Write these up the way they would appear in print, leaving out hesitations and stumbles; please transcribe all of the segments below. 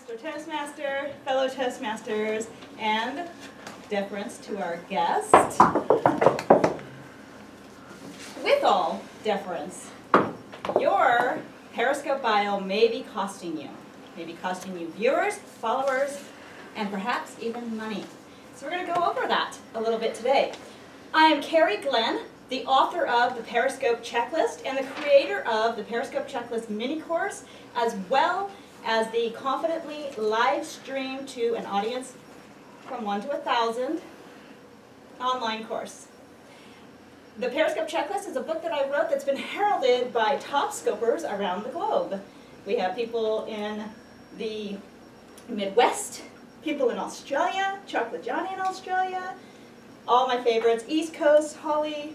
Mr. Toastmaster, fellow Toastmasters, and deference to our guest. With all deference, your Periscope bio may be costing you. Maybe costing you viewers, followers, and perhaps even money. So we're going to go over that a little bit today. I am Carrie Glenn, the author of the Periscope Checklist and the creator of the Periscope Checklist mini course, as well as the Confidently live stream to an audience from 1 to 1,000 online course. The Periscope Checklist is a book that I wrote that's been heralded by top scopers around the globe. We have people in the Midwest, people in Australia, Chocolate Johnny in Australia, all my favorites, East Coast, Holly.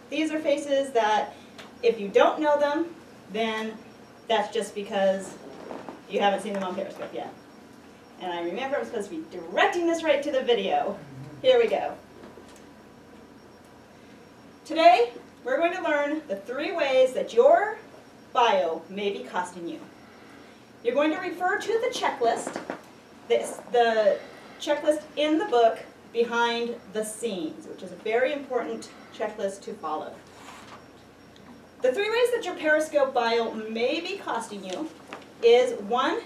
These are faces that if you don't know them, then that's just because you haven't seen them on Periscope yet. And I remember I'm supposed to be directing this right to the video. Here we go. Today, we're going to learn the 3 ways that your bio may be costing you. You're going to refer to the checklist, the checklist in the book behind the scenes, which is a very important checklist to follow. The 3 ways that your Periscope bio may be costing you is 1,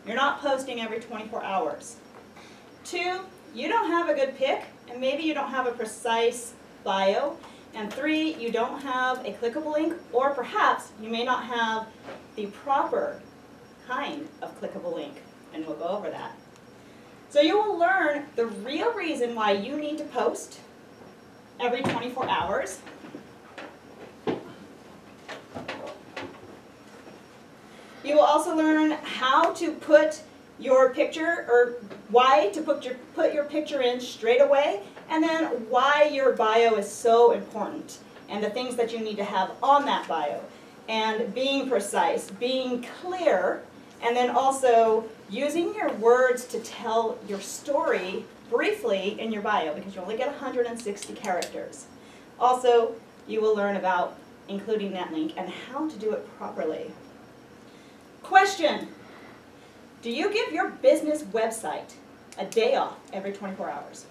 you're not posting every 24 hours. 2, you don't have a good pic, and maybe you don't have a precise bio. And 3, you don't have a clickable link, or perhaps you may not have the proper kind of clickable link, and we'll go over that. So you will learn the real reason why you need to post every 24 hours. You will also learn how to put your picture, or why to put your picture in straight away, and then why your bio is so important, and the things that you need to have on that bio, and being precise, being clear, and then also using your words to tell your story briefly in your bio, because you only get 160 characters. Also, you will learn about including that link and how to do it properly. Question: do you give your business website a day off every 24 hours?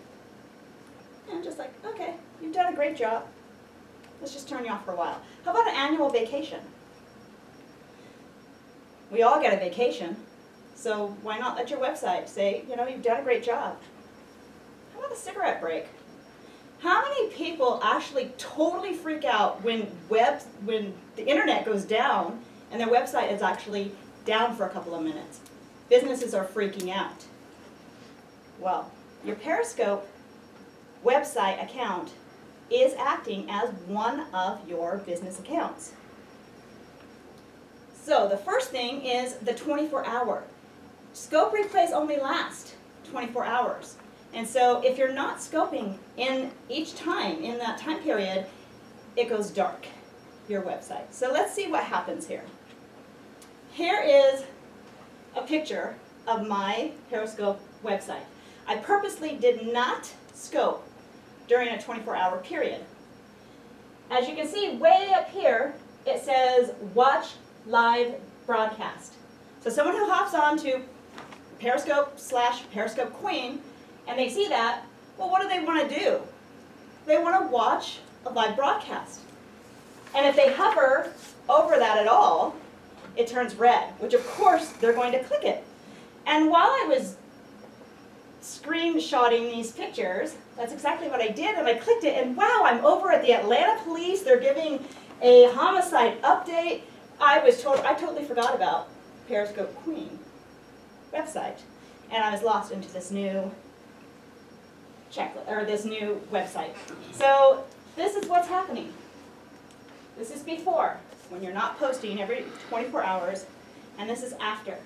And I'm just like, okay, you've done a great job. Let's just turn you off for a while. How about an annual vacation? We all get a vacation, so why not let your website say, you know, you've done a great job? How about a cigarette break? How many people actually totally freak out when the internet goes down and their website is actually down for a couple of minutes? Businesses are freaking out. Well, your Periscope website account is acting as one of your business accounts. So the first thing is the 24-hour. Scope replays only last 24 hours. And so if you're not scoping in each time, in that time period, it goes dark, your website. So let's see what happens here. Here is a picture of my Periscope website. I purposely did not scope during a 24-hour period. As you can see, way up here, it says watch live broadcast. So someone who hops on to Periscope/Periscope Queen, and they see that, well, what do they want to do? They want to watch a live broadcast. And if they hover over that at all, it turns red, which of course they're going to click it. And while I was screenshotting these pictures, that's exactly what I did, and I clicked it, and wow, I'm over at the Atlanta Police. They're giving a homicide update. I totally forgot about Periscope Queen website, and I was lost into this new checklist, or this new website. So this is what's happening. This is before, when you're not posting every 24 hours, and this is after.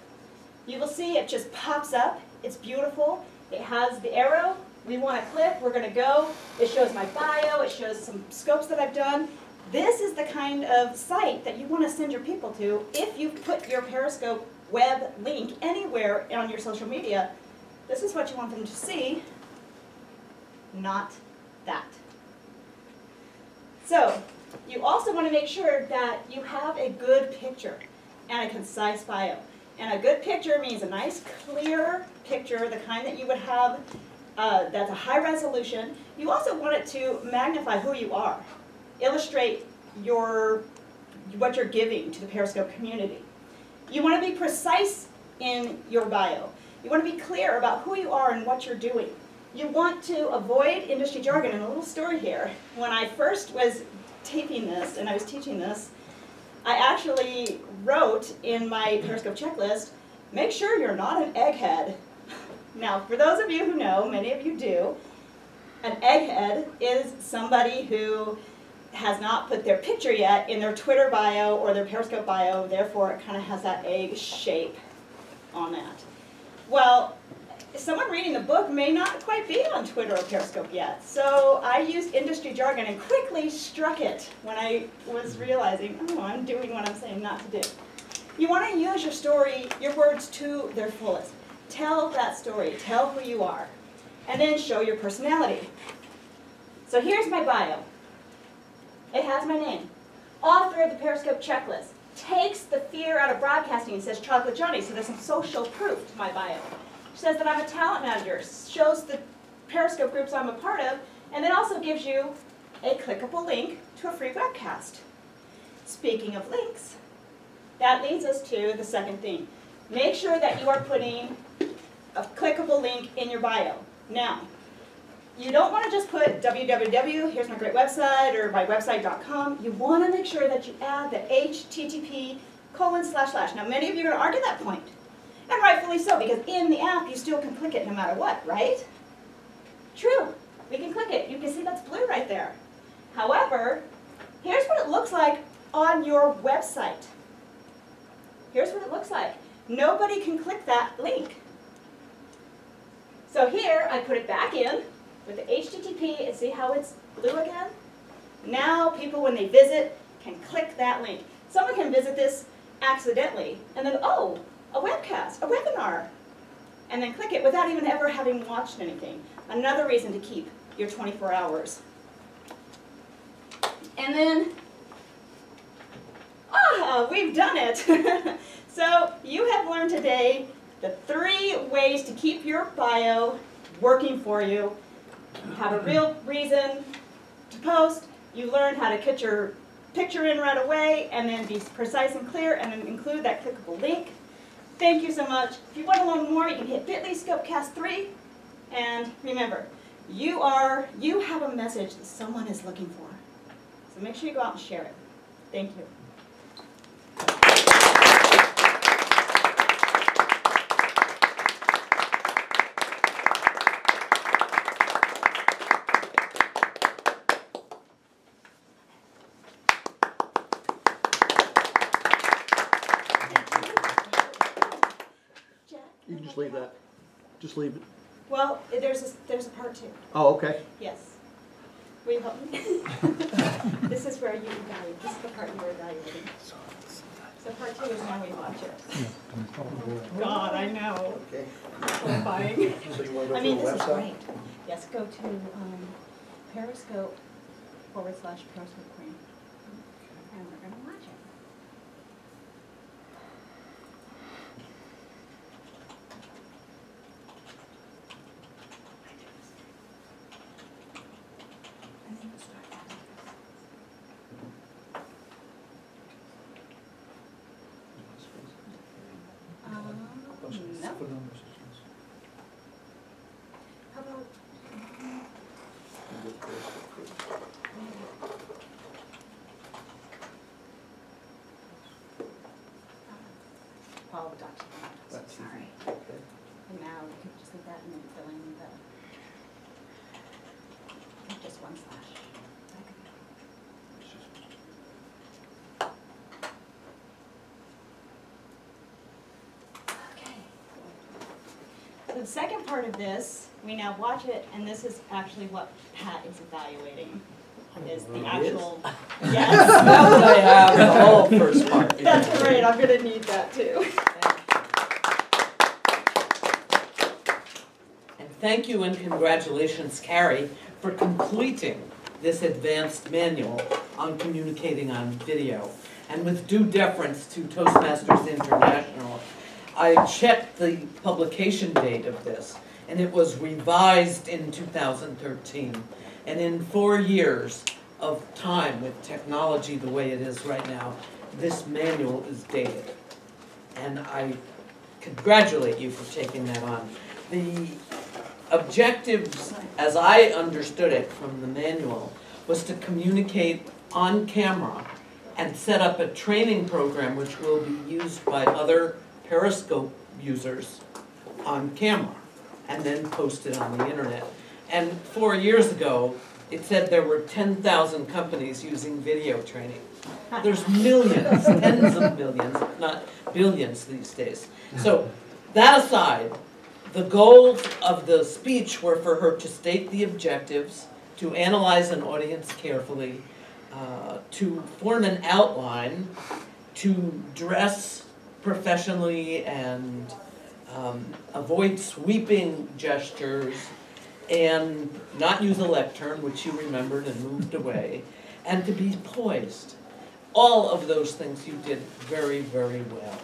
You will see it just pops up. It's beautiful. It has the arrow. We want to click. We're going to go. It shows my bio. It shows some scopes that I've done. This is the kind of site that you want to send your people to if you put your Periscope web link anywhere on your social media. This is what you want them to see, not that. So you also want to make sure that you have a good picture and a concise bio. And a good picture means a nice, clear picture, the kind that you would have that's a high resolution. You also want it to magnify who you are, illustrate what you're giving to the Periscope community. You want to be precise in your bio. You want to be clear about who you are and what you're doing. You want to avoid industry jargon. And a little story here. When I first was taping this and I was teaching this, I actually wrote in my Periscope checklist, make sure you're not an egghead. Now, for those of you who know, many of you do, an egghead is somebody who has not put their picture yet in their Twitter bio or their Periscope bio, therefore it kind of has that egg shape on that. Well, someone reading the book may not quite be on Twitter or Periscope yet, so I used industry jargon and quickly struck it when I was realizing, oh, I'm doing what I'm saying not to do. You want to use your story, your words to their fullest. Tell that story, tell who you are, and then show your personality. So here's my bio. It has my name. Author of the Periscope checklist. Takes the fear out of broadcasting and says Chocolate Johnny, so there's some social proof to my bio. Says that I'm a talent manager, shows the Periscope groups I'm a part of, and then also gives you a clickable link to a free webcast. Speaking of links, that leads us to the second thing. Make sure that you are putting a clickable link in your bio. Now, you don't want to just put www, here's my great website, or my website.com. You want to make sure that you add the http:// Now, many of you are going to argue that point. And rightfully so, because in the app, you still can click it no matter what, right? True. We can click it. You can see that's blue right there. However, here's what it looks like on your website. Here's what it looks like. Nobody can click that link. So here, I put it back in with the HTTP, and see how it's blue again? Now people, when they visit, can click that link. Someone can visit this accidentally, and then, oh, a webcast, a webinar, and then click it without even ever having watched anything. Another reason to keep your 24 hours. And then, we've done it. So you have learned today the 3 ways to keep your bio working for you. You have a real reason to post. You learn how to get your picture in right away, and then be precise and clear, and then include that clickable link. Thank you so much. If you want to learn more, you can hit bit.ly/Scopecast3. And remember, you have a message that someone is looking for. So make sure you go out and share it. Thank you. You can just leave that. Just leave it. Well, there's a part 2. Oh, okay. Yes. Will you help me? This is where you evaluate. This is the part you were evaluating. So part 2 is when we watch it. God, I know. Okay. Horrifying. So you want to go I mean, to the this is website? great. Yes, go to Periscope/Periscope Queen. And we're going to watch it. No. How about gotcha. Sorry. And now we can just leave that and then fill in the just 1 slash. Okay. So the second part of this, we now watch it, and this is actually what Pat is evaluating. Is the actual, yes. Now that I have the whole first part. That's great, I'm gonna need that too. And thank you and congratulations, Carrie, for completing this advanced manual on communicating on video. And with due deference to Toastmasters International, I checked the publication date of this, and it was revised in 2013. And in 4 years of time with technology the way it is right now, this manual is dated. And I congratulate you for taking that on. The objectives, as I understood it from the manual, was to communicate on camera and set up a training program which will be used by other Periscope users on camera and then posted on the internet. And 4 years ago, it said there were 10,000 companies using video training. There's millions, tens of millions, if not billions these days. So that aside, the goals of the speech were for her to state the objectives, to analyze an audience carefully, to form an outline, to dress professionally and avoid sweeping gestures, and not use a lectern, which you remembered and moved away, and to be poised. All of those things you did very, very well.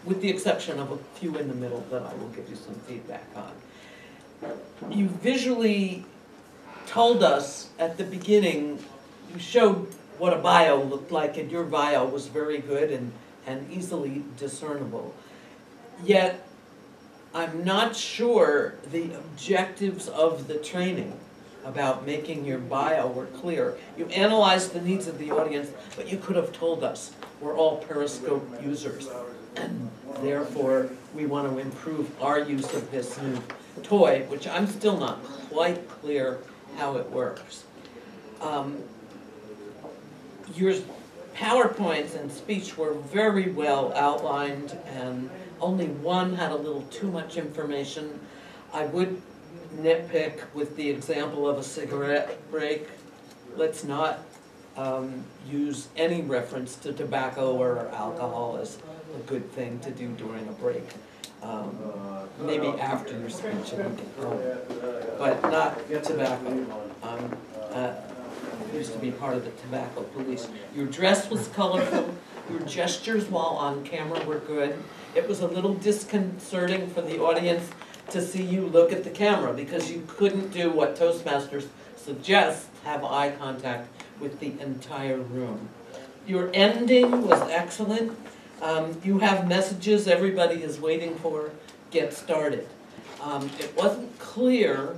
With the exception of a few in the middle that I will give you some feedback on. You visually told us at the beginning, you showed what a bio looked like, and your bio was very good and easily discernible. Yet, I'm not sure the objectives of the training about making your bio were clear. You analyzed the needs of the audience, but you could have told us we're all Periscope users, and therefore we want to improve our use of this new toy, which I'm still not quite clear how it works. Your PowerPoints and speech were very well outlined, and only one had a little too much information. I would nitpick with the example of a cigarette break. Let's not use any reference to tobacco or alcohol as a good thing to do during a break. Maybe after your speech and get home, but not tobacco. Used to be part of the tobacco police. Your dress was colorful. Your gestures while on camera were good. It was a little disconcerting for the audience to see you look at the camera because you couldn't do what Toastmasters suggests, have eye contact with the entire room. Your ending was excellent. You have messages everybody is waiting for. Get started. It wasn't clear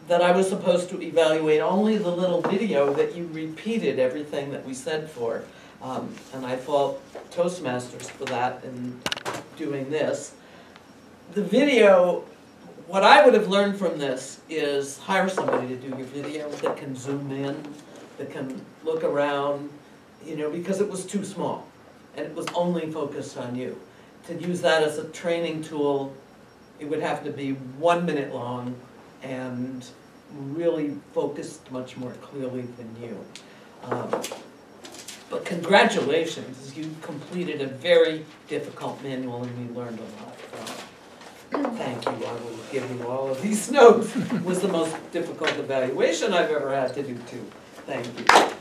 that I was supposed to evaluate only the little video that you repeated everything that we said for. And I fault Toastmasters for that in doing this. The video, what I would have learned from this is hire somebody to do your video that can zoom in, that can look around, you know, because it was too small and it was only focused on you. To use that as a training tool, it would have to be 1 minute long and really focused much more clearly than you. But congratulations, you completed a very difficult manual and we learned a lot from it. Thank you, I will give you all of these notes. It was the most difficult evaluation I've ever had to do too. Thank you.